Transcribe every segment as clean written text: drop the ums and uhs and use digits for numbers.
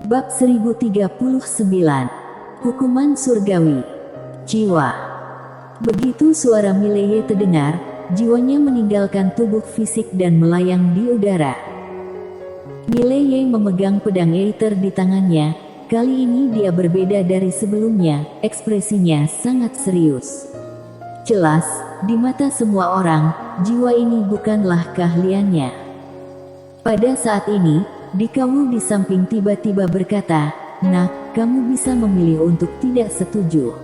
Bab 1039. Hukuman Surgawi. Jiwa. Begitu suara Mileye terdengar, jiwanya meninggalkan tubuh fisik dan melayang di udara. Mileye memegang pedang Aether di tangannya. Kali ini dia berbeda dari sebelumnya, ekspresinya sangat serius. Jelas, di mata semua orang, jiwa ini bukanlah keahliannya. Pada saat ini, Dikawu di samping tiba-tiba berkata, "Nak, kamu bisa memilih untuk tidak setuju.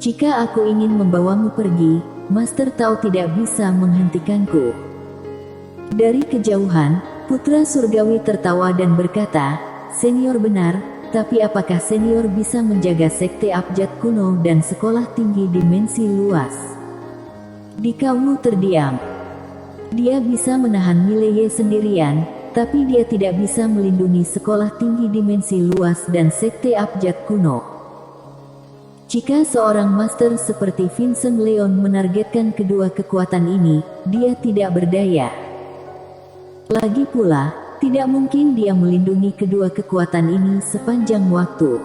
Jika aku ingin membawamu pergi, Master Tao tidak bisa menghentikanku." Dari kejauhan, Putra Surgawi tertawa dan berkata, "Senior benar, tapi apakah senior bisa menjaga sekte abjad kuno dan sekolah tinggi dimensi luas?" Dikawu terdiam. Dia bisa menahan Mileye sendirian, tapi dia tidak bisa melindungi sekolah tinggi dimensi luas dan sekte abjad kuno. Jika seorang master seperti Vincent Leon menargetkan kedua kekuatan ini, dia tidak berdaya. Lagi pula, tidak mungkin dia melindungi kedua kekuatan ini sepanjang waktu.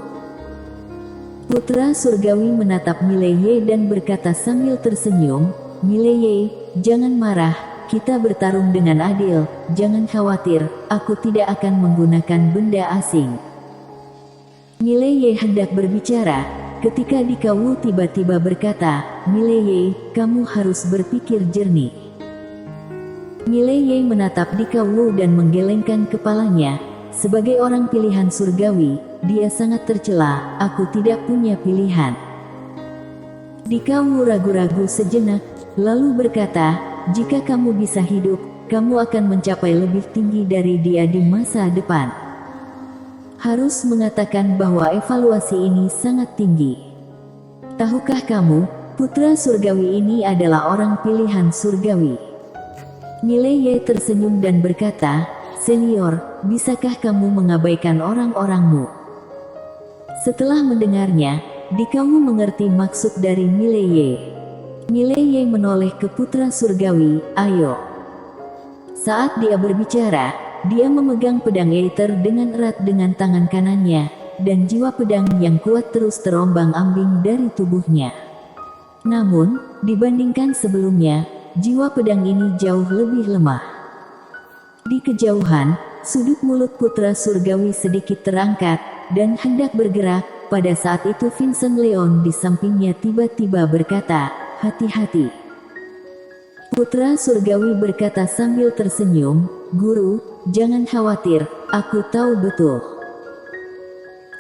Putra Surgawi menatap Mileye dan berkata sambil tersenyum, "Mileye, jangan marah. Kita bertarung dengan adil, jangan khawatir, aku tidak akan menggunakan benda asing." Mileye hendak berbicara, ketika Dikawu tiba-tiba berkata, "Mileye, kamu harus berpikir jernih." Mileye menatap Dikawu dan menggelengkan kepalanya. Sebagai orang pilihan surgawi, dia sangat tercela, "Aku tidak punya pilihan." Dikawu ragu-ragu sejenak, lalu berkata, "Jika kamu bisa hidup, kamu akan mencapai lebih tinggi dari dia di masa depan." Harus mengatakan bahwa evaluasi ini sangat tinggi. Tahukah kamu, Putra Surgawi ini adalah orang pilihan surgawi? Mileye tersenyum dan berkata, "Senior, bisakah kamu mengabaikan orang-orangmu?" Setelah mendengarnya, Dikawu mengerti maksud dari Mileye. Mileye menoleh ke Putra Surgawi, "Ayo." Saat dia berbicara, dia memegang pedang Aether dengan erat dengan tangan kanannya, dan jiwa pedang yang kuat terus terombang-ambing dari tubuhnya. Namun, dibandingkan sebelumnya, jiwa pedang ini jauh lebih lemah. Di kejauhan, sudut mulut Putra Surgawi sedikit terangkat, dan hendak bergerak. Pada saat itu Vincent Leon di sampingnya tiba-tiba berkata, "Hati-hati." Putra Surgawi berkata sambil tersenyum, "Guru, jangan khawatir, aku tahu betul."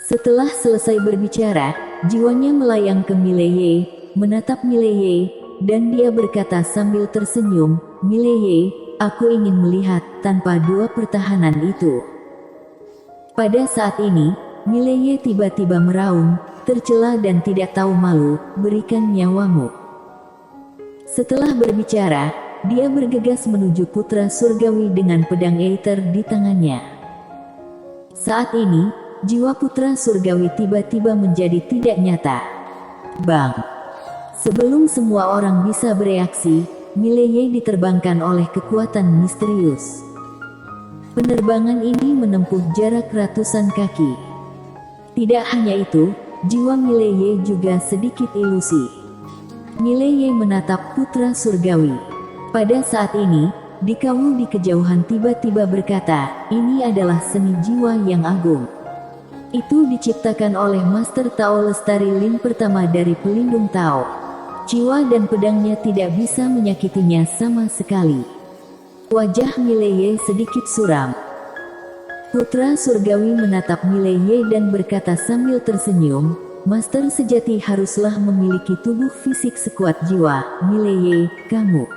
Setelah selesai berbicara, jiwanya melayang ke Mileye, menatap Mileye, dan dia berkata sambil tersenyum, "Mileye, aku ingin melihat tanpa dua pertahanan itu." Pada saat ini, Mileye tiba-tiba meraung, tercela dan tidak tahu malu, "Berikan nyawamu." Setelah berbicara, dia bergegas menuju Putra Surgawi dengan pedang Aether di tangannya. Saat ini, jiwa Putra Surgawi tiba-tiba menjadi tidak nyata. Bang! Sebelum semua orang bisa bereaksi, Mileye diterbangkan oleh kekuatan misterius. Penerbangan ini menempuh jarak ratusan kaki. Tidak hanya itu, jiwa Mileye juga sedikit ilusi. Mileye menatap Putra Surgawi. Pada saat ini, Dikawu di kejauhan tiba-tiba berkata, "Ini adalah seni jiwa yang agung. Itu diciptakan oleh Master Tao Lestari Lin pertama dari pelindung Tao. Jiwa dan pedangnya tidak bisa menyakitinya sama sekali." Wajah Mileye sedikit suram. Putra Surgawi menatap Mileye dan berkata sambil tersenyum, "Master sejati haruslah memiliki tubuh fisik sekuat jiwa, Mileye, kamu."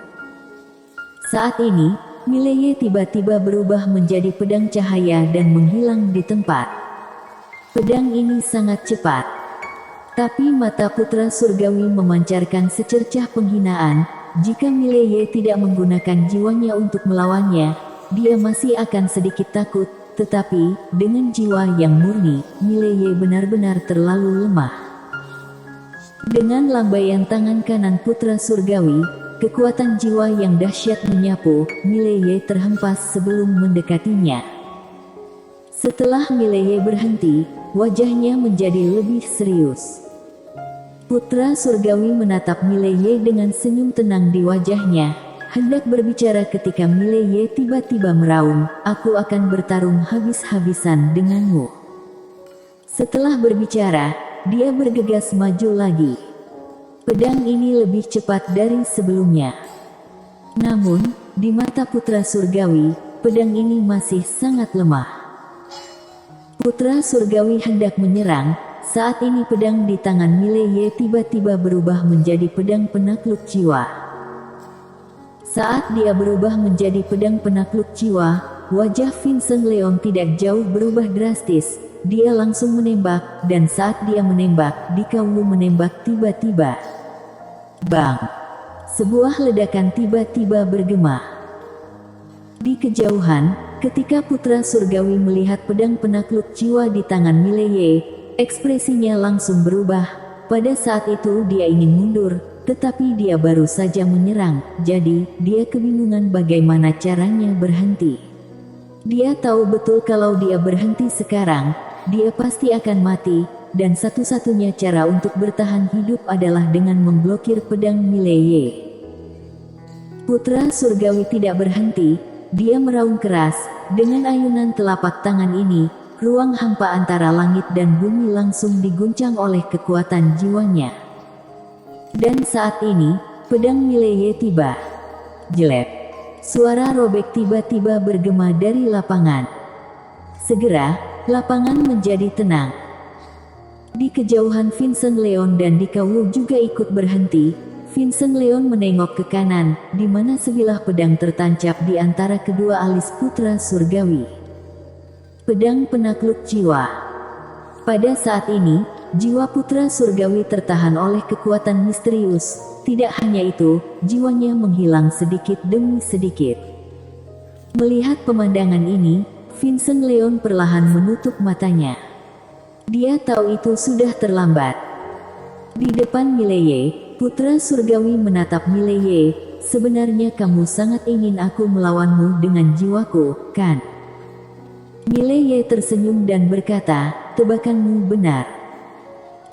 Saat ini, Mileye tiba-tiba berubah menjadi pedang cahaya dan menghilang di tempat. Pedang ini sangat cepat. Tapi mata Putra Surgawi memancarkan secercah penghinaan. Jika Mileye tidak menggunakan jiwanya untuk melawannya, dia masih akan sedikit takut. Tetapi, dengan jiwa yang murni, Mileye benar-benar terlalu lemah. Dengan lambaian tangan kanan Putra Surgawi, kekuatan jiwa yang dahsyat menyapu, Mileye terhempas sebelum mendekatinya. Setelah Mileye berhenti, wajahnya menjadi lebih serius. Putra surgawi menatap Mileye dengan senyum tenang di wajahnya, hendak berbicara ketika Mileye tiba-tiba meraung, "Aku akan bertarung habis-habisan denganmu." Setelah berbicara, dia bergegas maju lagi. Pedang ini lebih cepat dari sebelumnya. Namun, di mata putra surgawi, pedang ini masih sangat lemah. Putra surgawi hendak menyerang, saat ini pedang di tangan Mileye tiba-tiba berubah menjadi pedang penakluk jiwa. Saat dia berubah menjadi pedang penakluk jiwa, wajah Vincent Leon tidak jauh berubah drastis. Dia langsung menembak, dan saat dia menembak, Dikawu menembak tiba-tiba. Bang! Sebuah ledakan tiba-tiba bergema. Di kejauhan, ketika putra surgawi melihat pedang penakluk jiwa di tangan Mileye, ekspresinya langsung berubah. Pada saat itu dia ingin mundur, tetapi dia baru saja menyerang, jadi dia kebingungan bagaimana caranya berhenti. Dia tahu betul kalau dia berhenti sekarang, dia pasti akan mati, dan satu-satunya cara untuk bertahan hidup adalah dengan memblokir pedang Mileye. Putra surgawi tidak berhenti, dia meraung keras. Dengan ayunan telapak tangan ini, ruang hampa antara langit dan bumi langsung diguncang oleh kekuatan jiwanya. Dan saat ini, pedang Mileye tiba. Jelek. Suara robek tiba-tiba bergema dari lapangan. Segera, lapangan menjadi tenang. Di kejauhan Vincent Leon dan Dikawu juga ikut berhenti. Vincent Leon menengok ke kanan, di mana sebilah pedang tertancap di antara kedua alis putra surgawi. Pedang penakluk jiwa. Pada saat ini, jiwa putra surgawi tertahan oleh kekuatan misterius. Tidak hanya itu, jiwanya menghilang sedikit demi sedikit. Melihat pemandangan ini, Vincent Leon perlahan menutup matanya. Dia tahu itu sudah terlambat. Di depan Mileye, putra surgawi menatap Mileye. "Sebenarnya kamu sangat ingin aku melawanmu dengan jiwaku, kan?" Mileye tersenyum dan berkata, "Tebakanmu benar."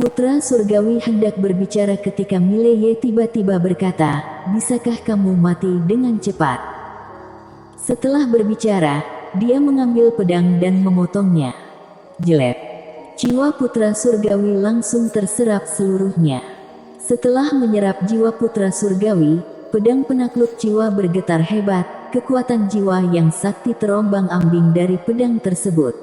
Putra surgawi hendak berbicara ketika Mileye tiba-tiba berkata, "Bisakah kamu mati dengan cepat?" Setelah berbicara, dia mengambil pedang dan memotongnya. Jelek. Jiwa putra surgawi langsung terserap seluruhnya. Setelah menyerap jiwa putra surgawi, pedang penakluk jiwa bergetar hebat, kekuatan jiwa yang sakti terombang-ambing dari pedang tersebut.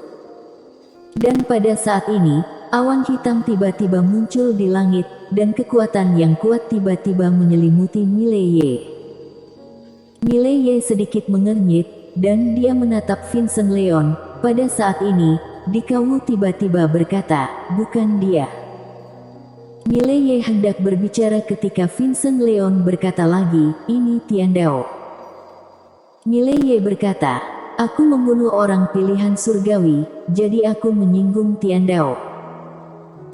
Dan pada saat ini, awan hitam tiba-tiba muncul di langit, dan kekuatan yang kuat tiba-tiba menyelimuti Mileye. Mileye sedikit mengernyit, dan dia menatap Vincent Leon. Pada saat ini, Dikawu tiba-tiba berkata, "Bukan dia." Mileye hendak berbicara ketika Vincent Leon berkata lagi, "Ini Tiandao." Mileye berkata, "Aku membunuh orang pilihan surgawi, jadi aku menyinggung Tiandao."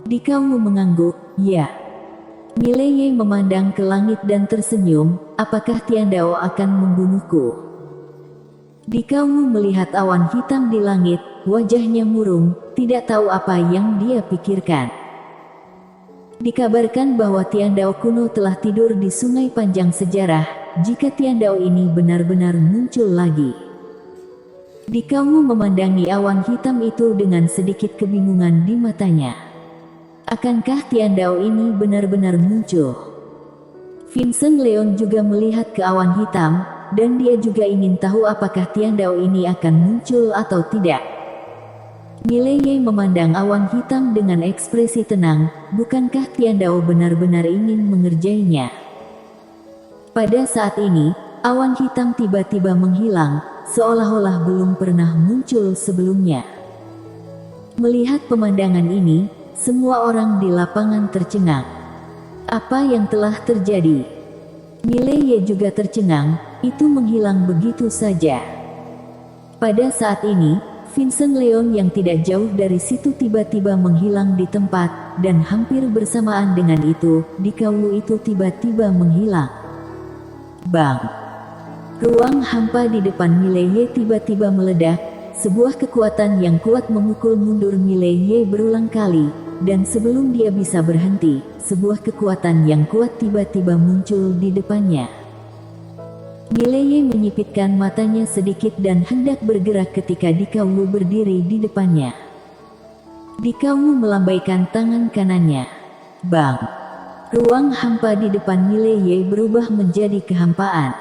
Dikawu mengangguk, "Ya." Mileye memandang ke langit dan tersenyum, "Apakah Tiandao akan membunuhku?" Dikawu melihat awan hitam di langit, wajahnya murung, tidak tahu apa yang dia pikirkan. Dikabarkan bahwa Tiandao kuno telah tidur di sungai panjang sejarah. Jika Tiandao ini benar-benar muncul lagi. Dikawu memandangi awan hitam itu dengan sedikit kebingungan di matanya. Akankah Tiandao ini benar-benar muncul? Vincent Leon juga melihat ke awan hitam, dan dia juga ingin tahu apakah Tiandao ini akan muncul atau tidak. Mileye memandang awan hitam dengan ekspresi tenang. Bukankah Tiandao benar-benar ingin mengerjainya? Pada saat ini, awan hitam tiba-tiba menghilang, seolah-olah belum pernah muncul sebelumnya. Melihat pemandangan ini, semua orang di lapangan tercengang. Apa yang telah terjadi? Mileye juga tercengang, itu menghilang begitu saja. Pada saat ini, Vincent Leon yang tidak jauh dari situ tiba-tiba menghilang di tempat, dan hampir bersamaan dengan itu, Dikawu itu tiba-tiba menghilang. Bang! Ruang hampa di depan Mileye tiba-tiba meledak, sebuah kekuatan yang kuat memukul mundur Mileye berulang kali, dan sebelum dia bisa berhenti, sebuah kekuatan yang kuat tiba-tiba muncul di depannya. Mileye menyipitkan matanya sedikit dan hendak bergerak ketika Dikawu berdiri di depannya. Dikawu melambaikan tangan kanannya. Bang! Ruang hampa di depan Mileye berubah menjadi kehampaan.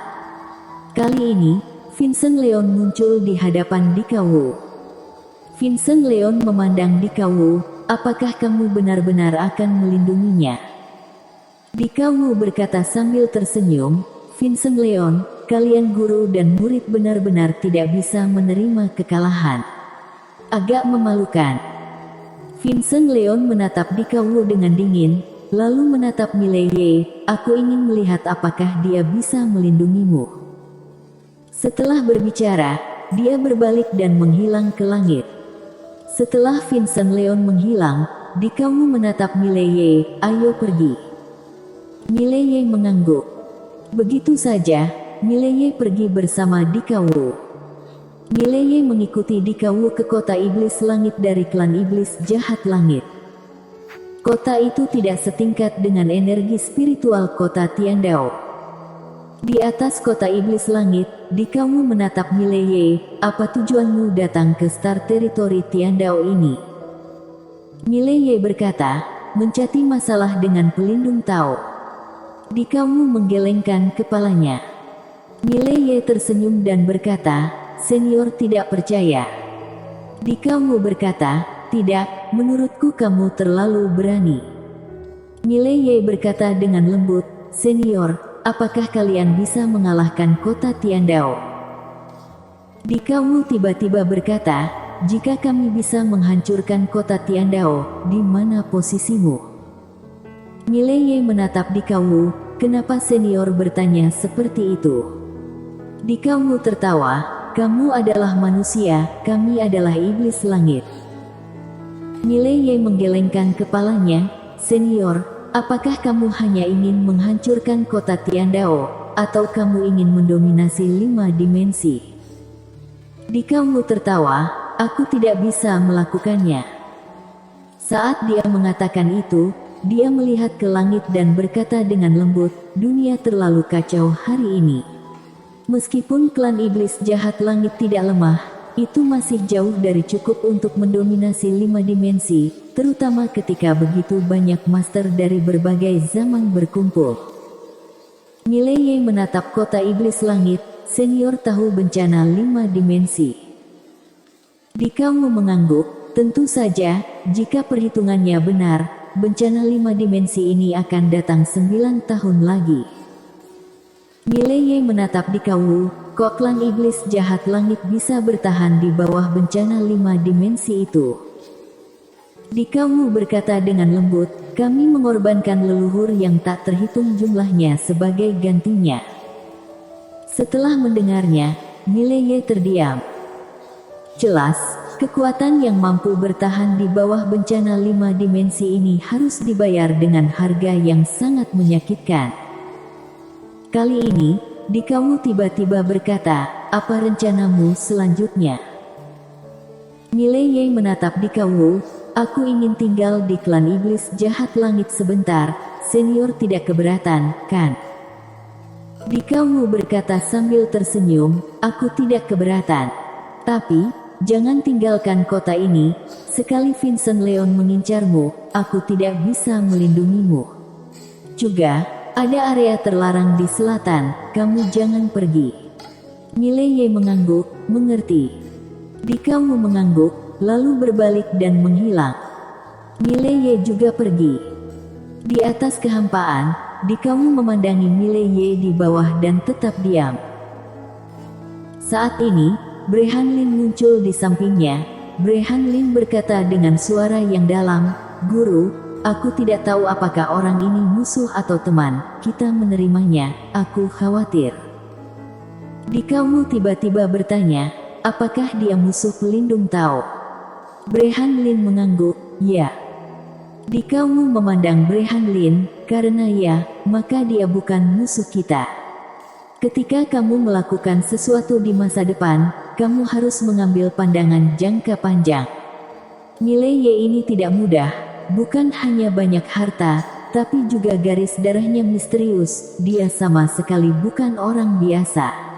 Kali ini, Vincent Leon muncul di hadapan Dikawu. Vincent Leon memandang Dikawu, apakah kamu benar-benar akan melindunginya? Dikawu berkata sambil tersenyum, Vincent Leon, kalian guru dan murid benar-benar tidak bisa menerima kekalahan. Agak memalukan. Vincent Leon menatap Dikawu dengan dingin, lalu menatap Mileye, aku ingin melihat apakah dia bisa melindungimu. Setelah berbicara, dia berbalik dan menghilang ke langit. Setelah Vincent Leon menghilang, Dikawu menatap Mileye, ayo pergi. Mileye mengangguk. Begitu saja, Mileye pergi bersama Dikawu. Mileye mengikuti Dikawu ke kota iblis langit dari klan iblis jahat langit. Kota itu tidak setingkat dengan energi spiritual kota Tiandao. Di atas kota iblis langit, Dikawu menatap Mileye, apa tujuanmu datang ke Star Territory Tiandao ini? Mileye berkata, mencari masalah dengan pelindung Tao. Dikawu menggelengkan kepalanya. Mileye tersenyum dan berkata, senior tidak percaya. Dikawu berkata, tidak, menurutku kamu terlalu berani. Mileye berkata dengan lembut, senior, apakah kalian bisa mengalahkan kota Tiandao? Dikawu tiba-tiba berkata, jika kami bisa menghancurkan kota Tiandao, di mana posisimu? Mileye menatap Dikawu, kenapa senior bertanya seperti itu? Dikawu tertawa, kamu adalah manusia, kami adalah iblis langit. Mileye menggelengkan kepalanya, senior, apakah kamu hanya ingin menghancurkan kota Tiandao, atau kamu ingin mendominasi 5 dimensi? Dikawu tertawa, aku tidak bisa melakukannya. Saat dia mengatakan itu, dia melihat ke langit dan berkata dengan lembut, dunia terlalu kacau hari ini. Meskipun klan iblis jahat langit tidak lemah, itu masih jauh dari cukup untuk mendominasi 5 dimensi, terutama ketika begitu banyak master dari berbagai zaman berkumpul. Mileye menatap kota iblis langit, senior tahu bencana 5 dimensi. Dikawu mengangguk, tentu saja, jika perhitungannya benar, bencana 5 dimensi ini akan datang 9 tahun lagi. Mileye menatap Dikawu, kok klan iblis jahat langit bisa bertahan di bawah bencana 5 dimensi itu? Dikawu berkata dengan lembut, kami mengorbankan leluhur yang tak terhitung jumlahnya sebagai gantinya. Setelah mendengarnya, Mileye terdiam. Jelas, kekuatan yang mampu bertahan di bawah bencana 5 dimensi ini harus dibayar dengan harga yang sangat menyakitkan. Kali ini, Dikawu tiba-tiba berkata, apa rencanamu selanjutnya? Mileye menatap Dikawu, aku ingin tinggal di klan iblis jahat langit sebentar, senior tidak keberatan, kan? Dikawu berkata sambil tersenyum, aku tidak keberatan. Tapi, jangan tinggalkan kota ini, sekali Vincent Leon mengincarmu, aku tidak bisa melindungimu. Juga, ada area terlarang di selatan, kamu jangan pergi. Mileye mengangguk, mengerti. Dikawu mengangguk, lalu berbalik dan menghilang. Mileye juga pergi. Di atas kehampaan, Dikawu memandangi Mileye di bawah dan tetap diam. Saat ini, Brehan Lin muncul di sampingnya. Brehan Lin berkata dengan suara yang dalam, Guru, aku tidak tahu apakah orang ini musuh atau teman, kita menerimanya, aku khawatir. Dikawu tiba-tiba bertanya, apakah dia musuh pelindung Tao? Brehan Lin mengangguk, ya. Dikawu memandang Brehan Lin, karena ya, maka dia bukan musuh kita. Ketika kamu melakukan sesuatu di masa depan, kamu harus mengambil pandangan jangka panjang. Mileye ini tidak mudah, bukan hanya banyak harta, tapi juga garis darahnya misterius. Dia sama sekali bukan orang biasa.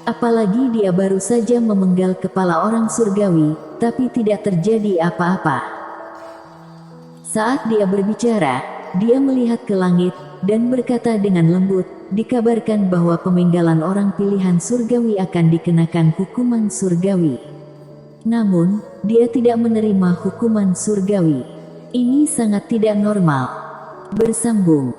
Apalagi dia baru saja memenggal kepala orang surgawi, tapi tidak terjadi apa-apa. Saat dia berbicara, dia melihat ke langit, dan berkata dengan lembut, dikabarkan bahwa pemenggalan orang pilihan surgawi akan dikenakan hukuman surgawi. Namun, dia tidak menerima hukuman surgawi. Ini sangat tidak normal. Bersambung.